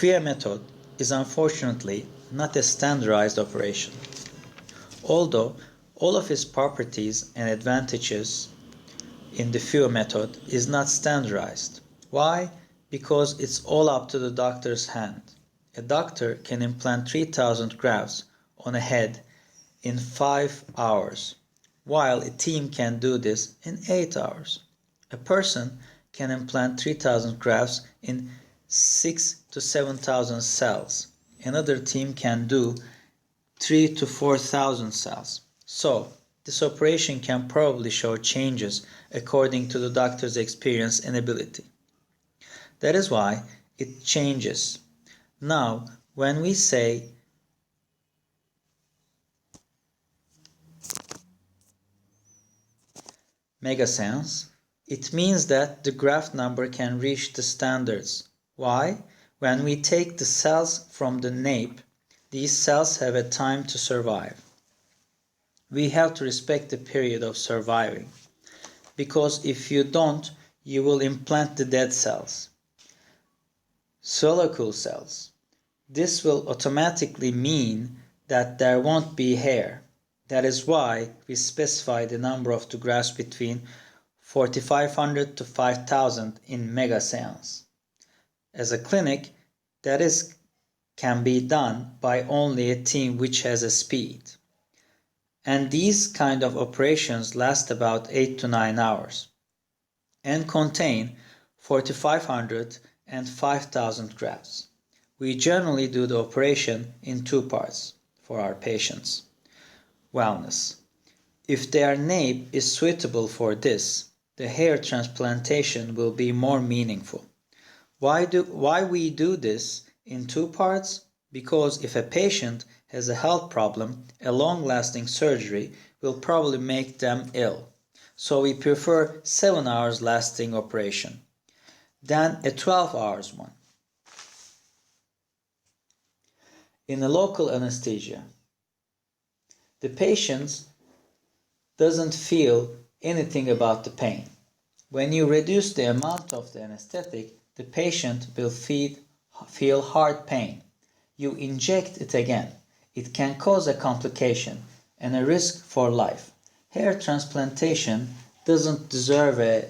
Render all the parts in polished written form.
FIA method is unfortunately not a standardized operation. Although all of its properties and advantages in the FIA method is not standardized. Why? Because it's all up to the doctor's hand. A doctor can implant 3,000 grafts on a head in 5 hours, while a team can do this in 8 hours. A person can implant 3,000 grafts in 6 to 7,000 cells. Another team can do 3 to 4,000 cells. So, this operation can probably show changes according to the doctor's experience and ability. That is why it changes. Now, when we say megaseance, it means that the graft number can reach the standards. Why? When we take the cells from the nape, these cells have a time to survive. We have to respect the period of surviving, because if you don't, you will implant the dead cells, follicle cells. This will automatically mean that there won't be hair. That is why we specify the number of the grafts between 4,500 to 5,000 in megaseance. As a clinic, that can be done by only a team which has a speed. And these kind of operations last about 8 to 9 hours and contain 4,500 and 5,000 grafts. We generally do the operation in 2 parts for our patients. Wellness. If their nape is suitable for this, the hair transplantation will be more meaningful. Why we do this in 2 parts? Because if a patient has a health problem, a long-lasting surgery will probably make them ill. So we prefer 7 hours lasting operation than a 12 hours one. In a local anesthesia, the patient doesn't feel anything about the pain. When you reduce the amount of the anesthetic, the patient will feel hard pain. You inject it again. It can cause a complication and a risk for life. Hair transplantation doesn't deserve a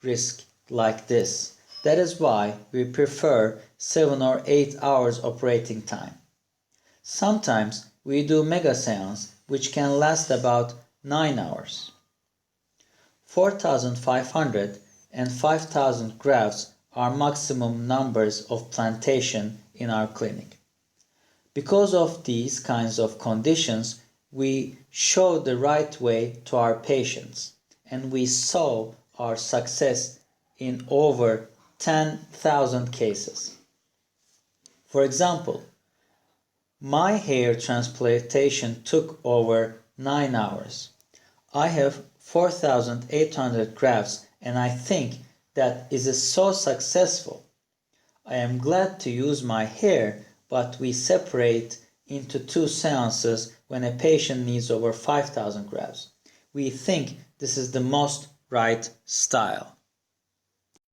risk like this. That is why we prefer 7 or 8 hours operating time. Sometimes we do megaseance which can last about 9 hours. 4,500 and 5,000 grafts are maximum numbers of plantation in our clinic. Because of these kinds of conditions, we show the right way to our patients, and we saw our success in over 10,000 cases. For example, my hair transplantation took over 9 hours. I have 4,800 grafts, and I think that is so successful. I am glad to use my hair, but we separate into 2 seances when a patient needs over 5,000 grafts. We think this is the most right style.